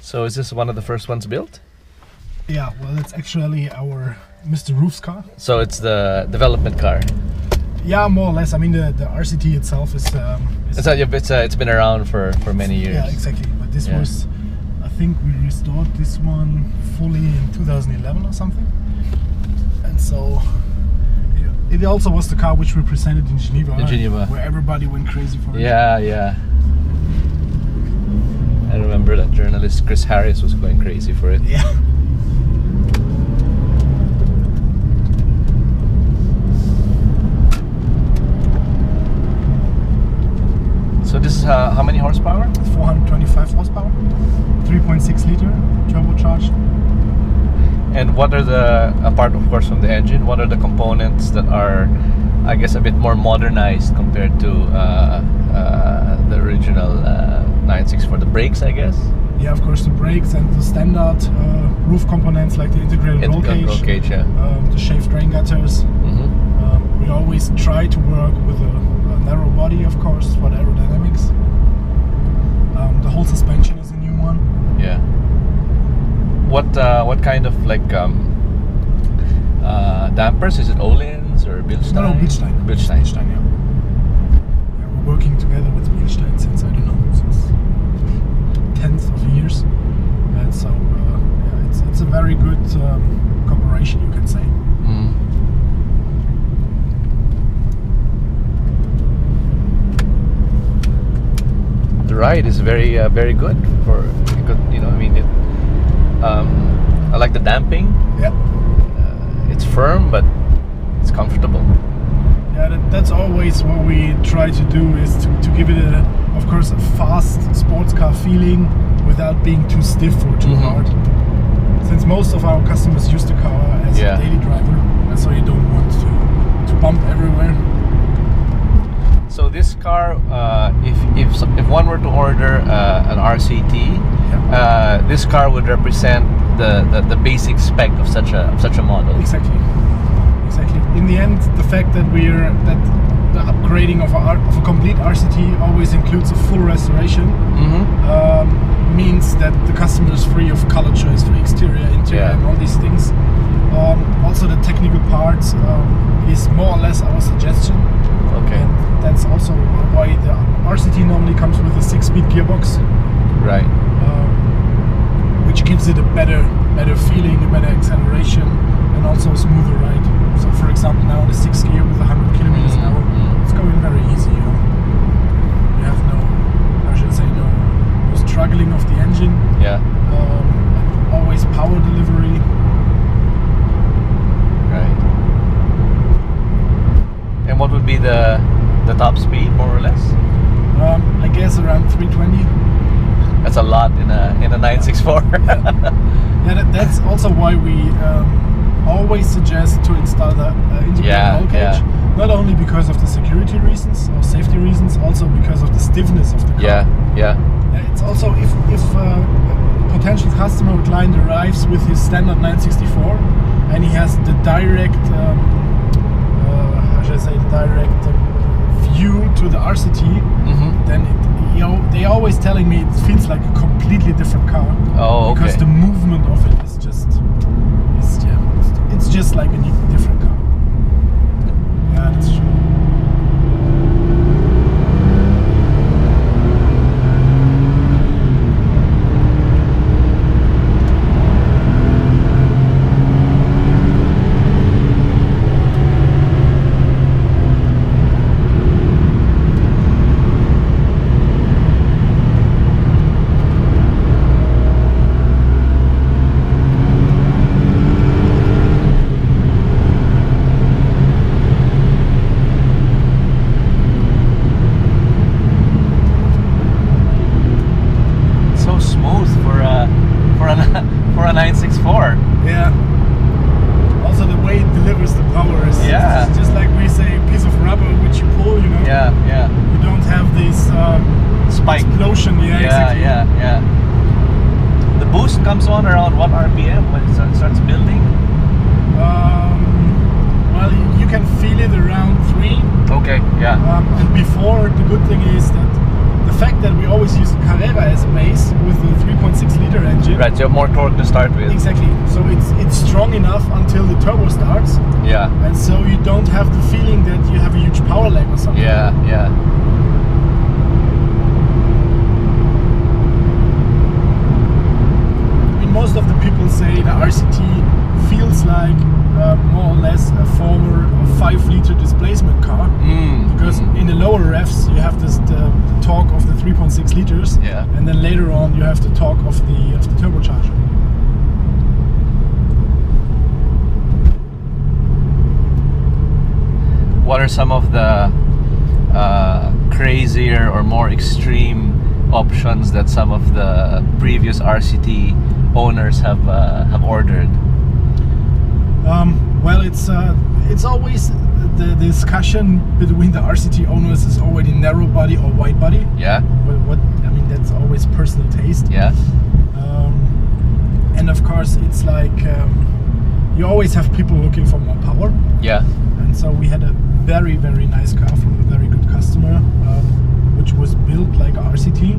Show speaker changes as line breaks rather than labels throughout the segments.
So is this one of the first ones built?
Yeah, well, it's actually our Mr. Ruf's car.
So it's the development car.
Yeah, more or less. I mean, the RCT itself is.
It's been around for many years.
Yeah, exactly. But this was, I think we restored this one fully in 2011 or something. And so it also was the car which we presented in Geneva.
In Geneva.
Where everybody went crazy for it.
Yeah, yeah. I remember that journalist Chris Harris was going crazy for it.
Yeah.
So this is how many horsepower?
425 horsepower, 3.6 liter, turbocharged.
And what are apart of course from the engine, what are the components that are, I guess, a bit more modernized compared to the original 964? The brakes, I guess?
Yeah, of course, the brakes and the standard roof components like the integrated roll cage, the shaved rain gutters. We always try to work with a narrow body, of course, for the aerodynamics. The whole suspension is a new one.
Yeah. What kind of like dampers? Is it Öhlins or Bilstein?
No, Bilstein.
Bilstein,
yeah. We're working together with Bilstein since, I don't know, since tens of years. And so it's a very good cooperation, you can say.
The ride is very good because I mean I like the damping.
Yeah.
It's firm, but it's comfortable.
Yeah, that's always what we try to do, is to give it of course a fast sports car feeling without being too stiff or too hard. Since most of our customers use the car as a daily driver, and so you don't want to bump everywhere.
So this car, if one were to order an RCT, this car would represent the basic spec of such a model.
Exactly. In the end, the fact that the upgrading of a complete RCT always includes a full restoration means that the customer is free of color choice for exterior, interior, and all these things. Also, the technical parts is more or less our suggestion.
Okay.
And that's also why the RCT normally comes with a 6-speed gearbox.
Right.
Which gives it a better feeling, a better acceleration, and also a smoother ride. So, for example, now the 6th gear with 100 kilometers an hour, it's going very easy. You have no struggling of the engine.
Yeah.
Always power delivery.
Right. And what would be the top speed, more or less?
I guess around 320.
That's a lot in a 964.
Yeah, that's also why we always suggest to install the integrated roll cage. Not only because of the security reasons or safety reasons, also because of the stiffness of the car.
Yeah.
It's also if a potential customer with line arrives with his standard 964 and he has the direct, view to the RCT, then they always telling me it feels like a completely different car.
Oh, okay.
Because the movement of it is it's just like a different car. Yeah, that's true.
For a 964.
Yeah. Also the way it delivers the power is just like we say, a piece of rubber which you pull,
Yeah.
You don't have this
spike
explosion.
Yeah. The boost comes on around what RPM when it starts building?
Well, you can feel it around 3.
Okay, yeah.
And before, the good thing is that the fact that we always use Carrera as a base with the 3.6 liter engine.
Right, so you have more torque to start with.
Exactly. So it's strong enough until the turbo starts.
Yeah.
And so you don't have the feeling that you have a huge power lag or something.
Yeah, yeah.
I mean, most of the people say the RCT feels like more or less a former 5-liter displacement car, because in the lower revs you have the torque of the 3.6 liters,
Yeah.
and then later on you have the torque of the turbocharger.
What are some of the crazier or more extreme options that some of the previous RCT owners have ordered?
Well, it's always the discussion between the RCT owners is already narrow body or wide body.
Yeah.
What I mean, that's always personal taste.
Yeah.
And of course, it's like you always have people looking for more power.
Yeah.
And so we had a very, very nice car from a very good customer, which was built like a RCT,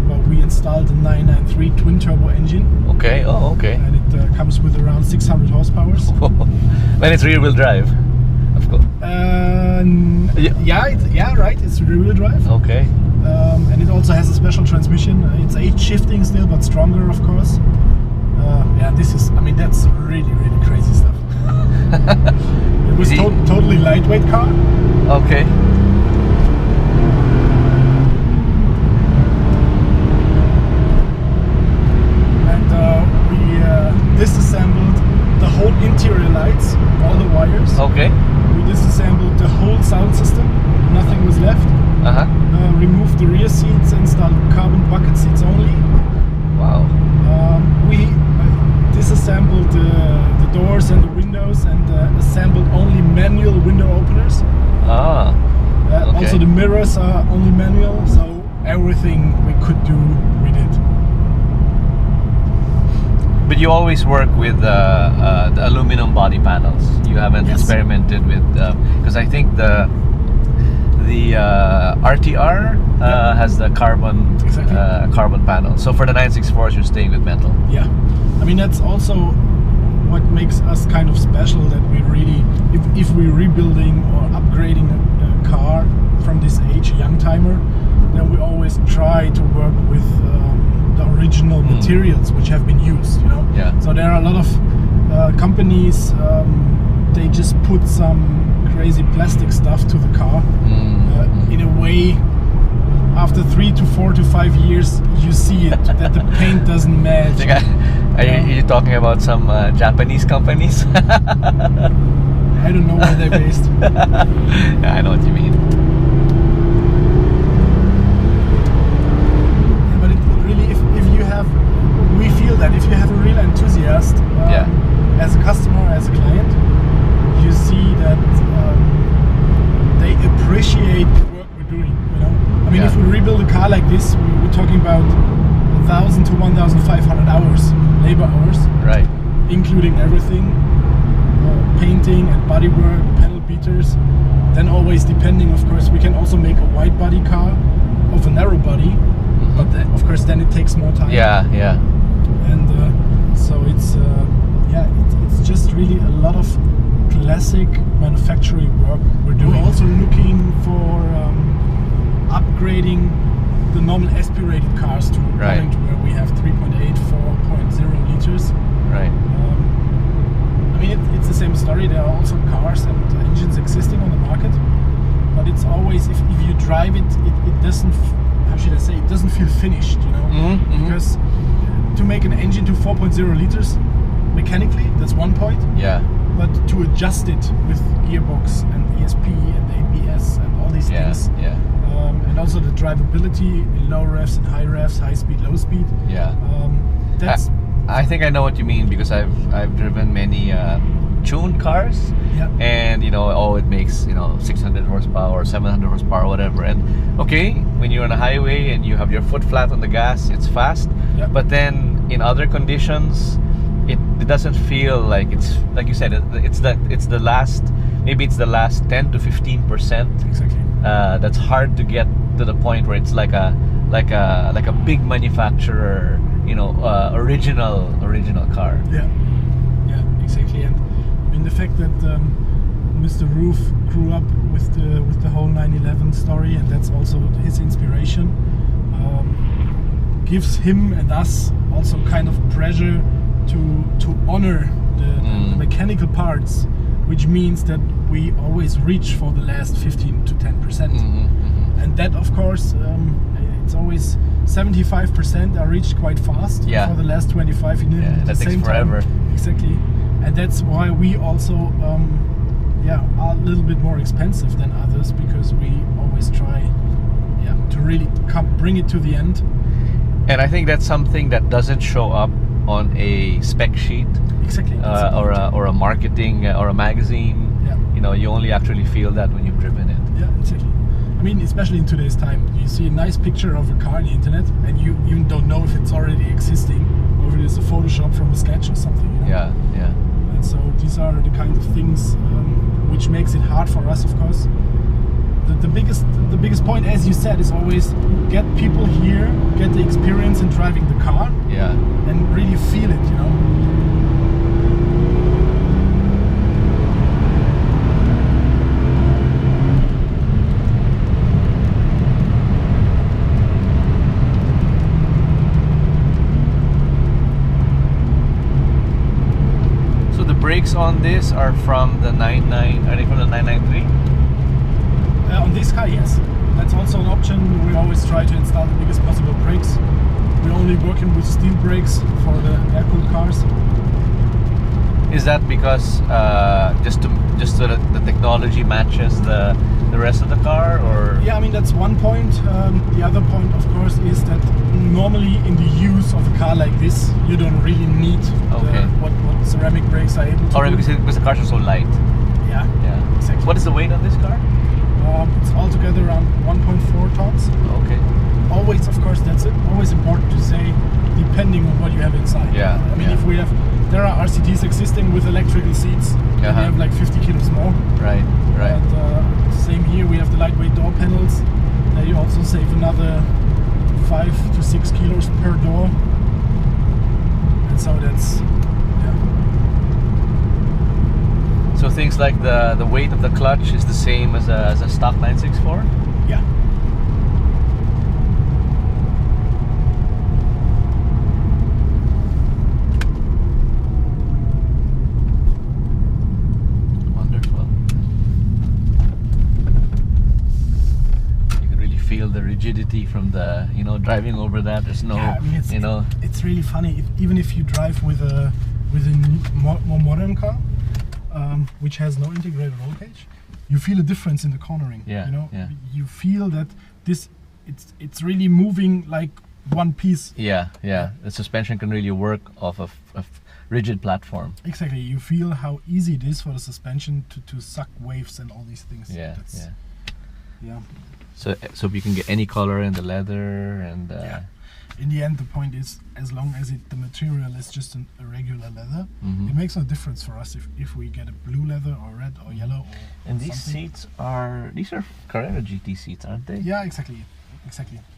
but we installed a 993 twin turbo engine.
Okay. Oh, okay.
And it comes with around 600 horsepower.
When it's rear wheel drive, of course.
Yeah, right. It's rear wheel drive.
Okay.
And it also has a special transmission. It's 8 shifting still, but stronger, of course. Yeah, that's really, really crazy stuff. It was totally lightweight car.
Okay.
And we disassembled the whole interior lights, all the wires.
Okay.
We disassembled the whole sound system. Nothing was left. Removed the rear seats, installed carbon bucket seats only.
Wow.
We disassembled the doors and the windows and assembled only manual window openers.
Okay.
Also the mirrors are only manual, so everything we could do, we did.
But you always work with the aluminum body panels. You haven't experimented with, because I think the RTR has the carbon carbon panel. So for the 964s, you're staying with metal.
Yeah, I mean that's also what makes us kind of special. That we really, if we're rebuilding or upgrading a car from this age, a young timer, then we always try to work with the original materials which have been used. You know.
Yeah.
So there are a lot of companies. They just put some crazy plastic stuff to the car. In a way, after 3 to 4 to 5 years, you see it that the paint doesn't match.
Are you talking about some Japanese companies?
I don't know where they're based.
Yeah, I know what you mean.
Yeah, but it really, if you have, we feel that if you have a real enthusiast as a customer, as a client, you see that they appreciate the work we're doing. You know, I mean, if we rebuild a car like this, we're talking about 1,000 to 1,500 hours, labor hours,
right?
Including everything, painting and body work, panel beaters. Then always depending, of course, we can also make a wide body car of a narrow body, but then, of course, then it takes more time.
Yeah, yeah.
And so it's it's just really a lot of classic manufacturing work we're doing. We're also looking for upgrading the normal aspirated cars to a point where we have 3.8, 4.0 liters.
Right.
I mean, it's the same story. There are also cars and engines existing on the market, but it's always, if you drive it, it doesn't, how should I say, it doesn't feel finished, you know? Because to make an engine to 4.0 liters mechanically, that's one point.
Yeah.
But to adjust it with gearbox and ESP and ABS and all these things, and also the drivability in low revs and high revs, high speed, low speed.
Yeah.
That's.
I think I know what you mean, because I've driven many tuned cars, and it makes 600 horsepower, 700 horsepower, whatever. And okay, when you're on a highway and you have your foot flat on the gas, it's fast. But then in other conditions, it doesn't feel like it's, like you said, it's the last 10 to 15%.
Exactly.
That's hard to get to the point where it's like a like a big manufacturer, you know, original car.
Yeah, exactly. And I mean the fact that Mr. Ruf grew up with the whole 9/11 story, and that's also his inspiration, gives him and us also kind of pressure to honor the mechanical parts, which means that we always reach for the last 15 to 10%. And that, of course, it's always 75% are reached quite fast.
Yeah.
For the last 25, you need at the
that takes
same
forever.
time. Exactly. And that's why we also are a little bit more expensive than others, because we always try to really bring it to the end.
And I think that's something that doesn't show up on a spec sheet.
Exactly.
Or a marketing or a magazine.
Yeah.
You know, you only actually feel that when you've driven it.
Yeah, exactly. I mean, especially in today's time, you see a nice picture of a car on the internet, and you even don't know if it's already existing, or if it is a Photoshop from a sketch or something. You know?
Yeah.
And so these are the kind of things which makes it hard for us, of course. The biggest point, as you said, is always get people here, get the experience in driving the car, and really feel it, you know.
So the brakes on this are from the 99. Are they from the 993?
On this car, yes. That's also an option. We always try to install the biggest possible brakes. We're only working with steel brakes for the air-cooled cars.
Is that because just so that the technology matches the rest of the car, or?
Yeah, I mean that's one point. The other point, of course, is that normally in the use of a car like this, you don't really need what ceramic brakes are able to do.
Because the cars are so light.
Yeah, exactly.
What is the weight on this car?
It's altogether around 1.4 tons.
Okay.
Always, of course, that's it. Always important to say, depending on what you have inside.
Yeah.
I mean, if there are RCTs existing with electrical seats, we have like 50 kilos more.
Right.
And same here, we have the lightweight door panels. There you also save another 5 to 6 kilos per door. And so that's
So things like the weight of the clutch is the same as a stock 964?
Yeah.
Wonderful. You can really feel the rigidity from the, driving over that. There's no,
I mean, it's really funny. Even if you drive with a more modern car, which has no integrated roll cage, you feel a difference in the cornering. You feel that it's really moving like one piece.
The suspension can really work off of a rigid platform.
Exactly. You feel how easy it is for the suspension to suck waves and all these things.
Yeah.
So
you can get any color in the leather, and
in the end, the point is, as long as the material is just a regular leather, it makes no difference for us if we get a blue leather or red or yellow.
And these seats are Carrera GT seats, aren't they?
Yeah, exactly.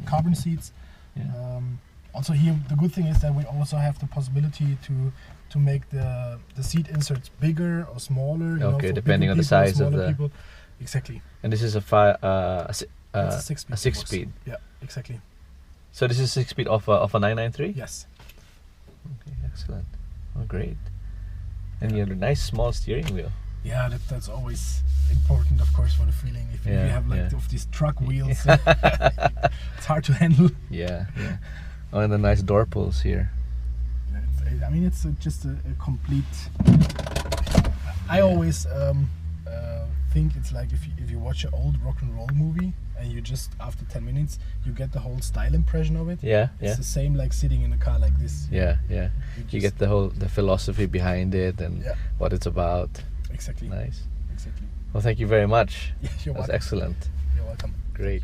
Carbon seats. Yeah. Also here, the good thing is that we also have the possibility to make the seat inserts bigger or smaller.
Depending on the size of the
people. Exactly.
And this is a 6-speed.
Yeah, exactly.
So this is 6-speed of a 993?
Yes.
Okay, excellent. Oh, great. And you have a nice small steering wheel.
Yeah, that's always important, of course, for the feeling. If you have of these truck wheels, it's hard to handle.
Yeah. Oh, and the nice door pulls here.
I mean, it's just a complete. I always think it's like if you watch an old rock and roll movie, and you just after 10 minutes you get the whole style impression of it. It's the same like sitting in a car like this.
You get the philosophy behind it and what it's about.
Exactly.
Nice.
Exactly.
Well, thank you very much.
Yeah, you're welcome.
That's excellent.
You're welcome.
Great.